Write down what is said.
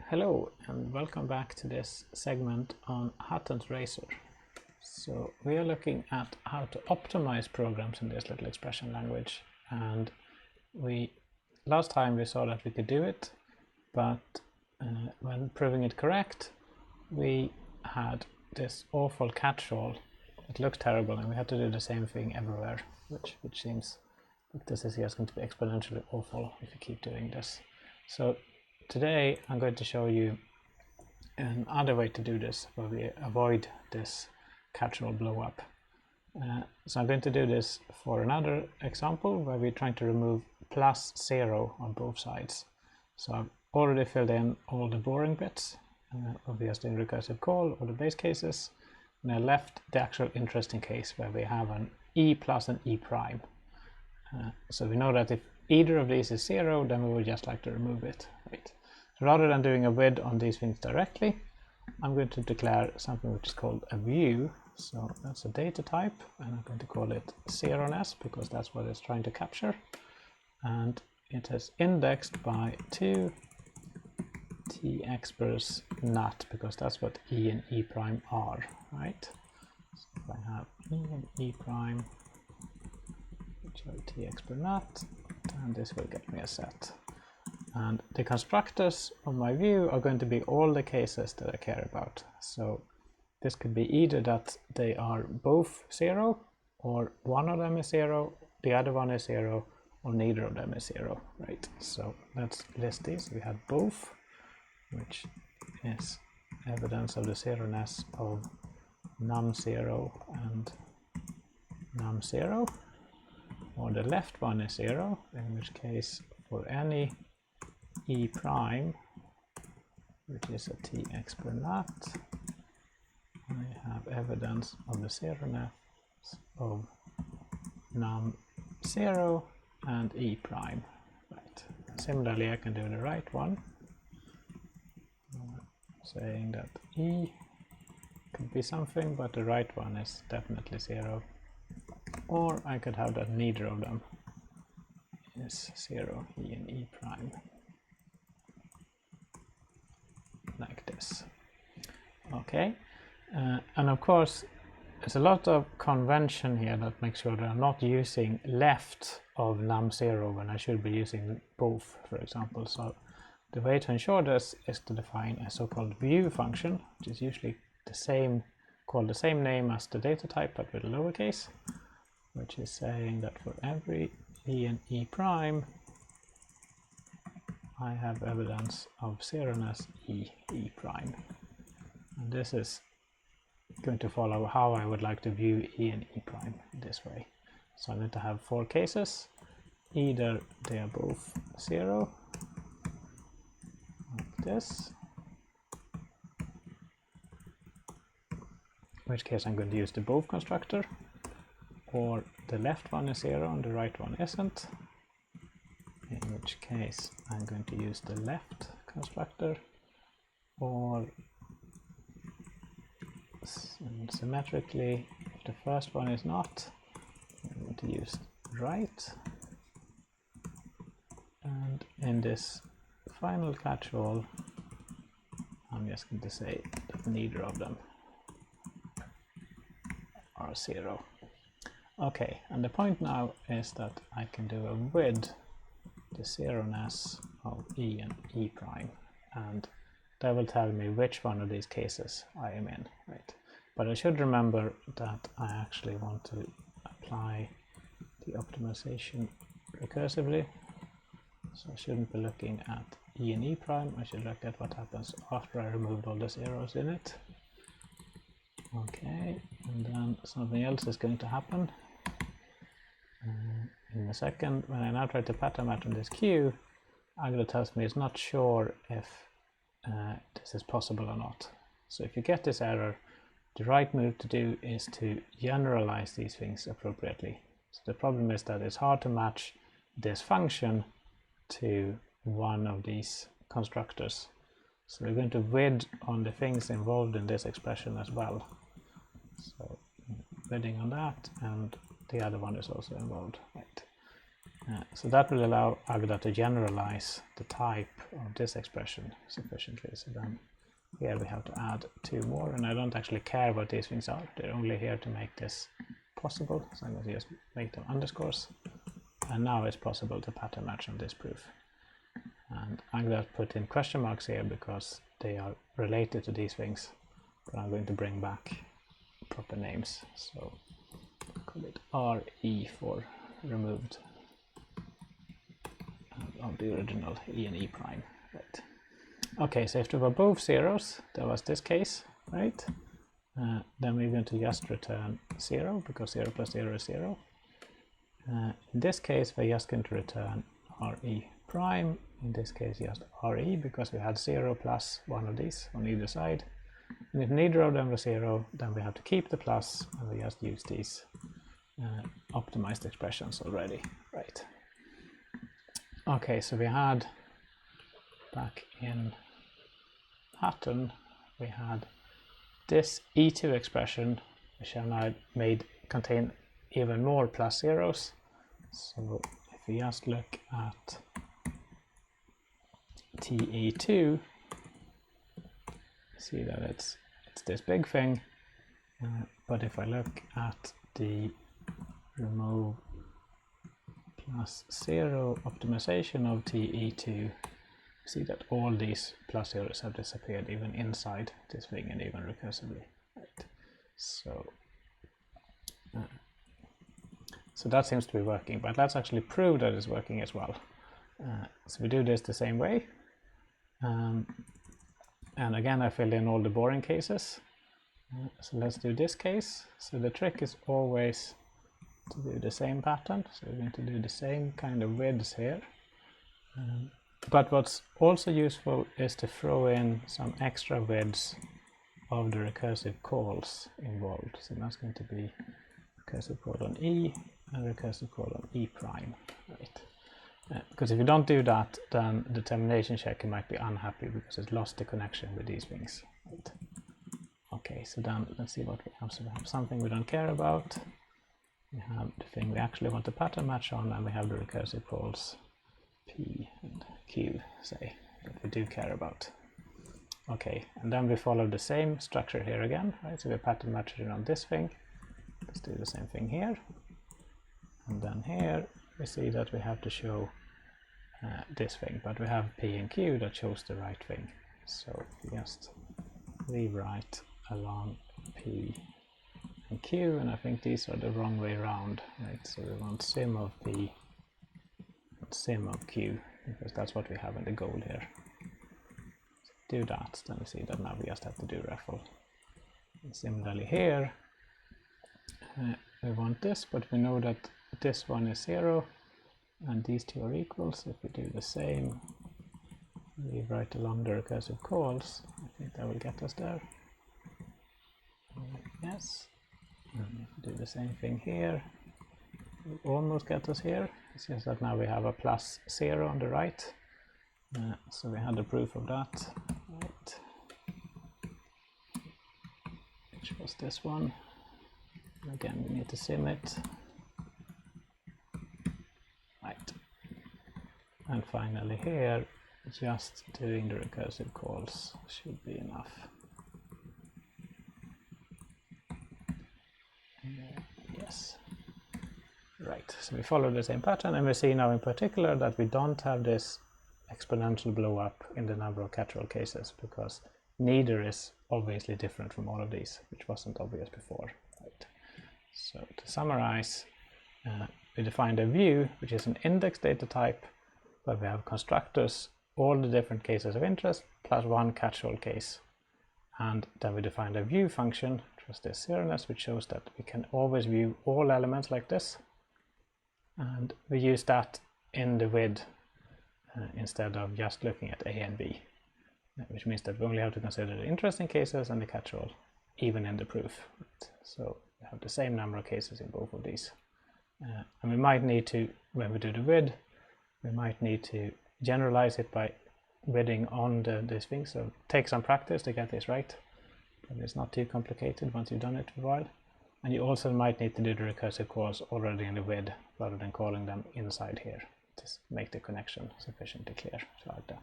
Hello and welcome back to this segment on Hutton's razor. So we are looking at how to optimize programs in this little expression language, and last time we saw that we could do it, but when proving it correct we had this awful catch-all. It looked terrible and we had to do the same thing everywhere, which seems like this is just going to be exponentially awful if you keep doing this. So today I'm going to show you another way to do this where we avoid this catch-all blow up. So I'm going to do this for another example where we're trying to remove +0 on both sides. So I've already filled in all the boring bits, obviously in recursive call or the base cases, and I left the actual interesting case where we have an e plus an e prime. So we know that if either of these is 0, then we would just like to remove it. Right. So rather than doing a with on these things directly, I'm going to declare something which is called a view. So that's a data type, and I'm going to call it 0ness because that's what it's trying to capture. And it is indexed by 2 t-expers nat because that's what e and e prime are, right? So if I have e and e prime, which are t-exper nat, and this will get me a set. And the constructors of my view are going to be all the cases that I care about. So this could be either that they are both 0, or one of them is 0, the other one is 0, or neither of them is 0, right? So let's list these. We have both, which is evidence of the 0ness of num0 and num0, or the left one is 0, in which case for any e prime, which is a t-expert nat, I have evidence of the 0ness of num0 and e prime. Right. Similarly, I can do the right one, saying that e could be something, but the right one is definitely 0. Or I could have that neither of them is 0, e and e prime, like this. Okay, and of course there's a lot of convention here that makes sure that I'm not using left of num0 when I should be using both, for example. So the way to ensure this is to define a so-called view function, which is usually called the same name as the data type but with a lowercase, which is saying that for every e and e prime I have evidence of 0ness e prime. And this is going to follow how I would like to view e and e prime this way. So I'm going to have 4 cases. Either they are both 0, like this, in which case I'm going to use the both constructor, or the left one is 0 and the right one isn't, in which case I'm going to use the left constructor, or symmetrically, if the first one is not, I'm going to use right. And in this final catch-all, I'm just going to say that neither of them are 0. Okay, and the point now is that I can do a with the 0ness of e and e prime, and that will tell me which one of these cases I am in, right? But I should remember that I actually want to apply the optimization recursively, so I shouldn't be looking at e and e prime. I should look at what happens after I removed all the zeros in it. Okay, and then something else is going to happen. In a second, when I now try to pattern match on this queue, Agda tells me it's not sure if this is possible or not. So if you get this error, the right move to do is to generalize these things appropriately. So the problem is that it's hard to match this function to one of these constructors. So we're going to with on the things involved in this expression as well. So bidding on that, and the other one is also involved, right? So that will allow Agda to generalize the type of this expression sufficiently. So then here we have to add 2 more, and I don't actually care what these things are. They're only here to make this possible. So I'm going to just make them underscores. And now it's possible to pattern match on this proof. And I'm going to put in question marks here because they are related to these things. But I'm going to bring back proper names. So call it RE for removed of the original E and E prime. Right. Okay, so if they were both zeros, that was this case, right? Then we're going to just return 0 because 0 plus 0 is 0. In this case, we're just going to return RE prime. In this case, just RE because we had 0 plus one of these on either side. And if neither of them was 0, then we have to keep the plus, and we just use these optimized expressions already, right? Okay, so we had back in Hutton, we had this E2 expression, which I now made contain even more plus zeros. So if we just look at TE2, see that it's this big thing, but if I look at the remove plus 0 optimization of TE2, see that all these plus zeros have disappeared even inside this thing and even recursively. Right. So that seems to be working, but let's actually prove that it's working as well. So we do this the same way. And again, I filled in all the boring cases. So let's do this case. So the trick is always to do the same pattern. So we're going to do the same kind of widths here. But what's also useful is to throw in some extra widths of the recursive calls involved. So that's going to be recursive call on E and recursive call on E prime. Right. Because if you don't do that, then the termination checker might be unhappy because it's lost the connection with these things. Right. Okay, so then let's see what we have. So we have something we don't care about. We have the thing we actually want to pattern match on, and we have the recursive calls P and Q, say, that we do care about. Okay, and then we follow the same structure here again, right? So we pattern match it on this thing. Let's do the same thing here. And then here we see that we have to show this thing, but we have P and Q that shows the right thing. So we just rewrite along P and Q, and I think these are the wrong way around, right? So we want sim of P and sim of Q, because that's what we have in the goal here. So do that, then we see that now we just have to do referral. And similarly here, we want this, but we know that this one is 0 and these two are equal. So if we do the same, rewrite along the recursive calls, I think that will get us there. Yes, and if we do the same thing here, it will almost get us here. It's just that now we have a plus 0 on the right, so we had the proof of that, right, which was this one. Again, we need to sim it. Right. And finally here, just doing the recursive calls should be enough. Yes. Right, so we follow the same pattern, and we see now in particular that we don't have this exponential blow up in the number of catchall cases, because neither is obviously different from all of these, which wasn't obvious before. Right. So to summarize, we defined a view, which is an index data type, where we have constructors, all the different cases of interest, plus one catchall case. And then we defined a view function, which was this zeroness, which shows that we can always view all elements like this. And we use that in the with instead of just looking at A and B, which means that we only have to consider the interesting cases and the catchall, even in the proof. So we have the same number of cases in both of these. And we might need to, when we do the with, we might need to generalize it by widding on this thing. So take some practice to get this right, but it's not too complicated once you've done it for a while. And you also might need to do the recursive calls already in the with rather than calling them inside here to make the connection sufficiently clear. So like that.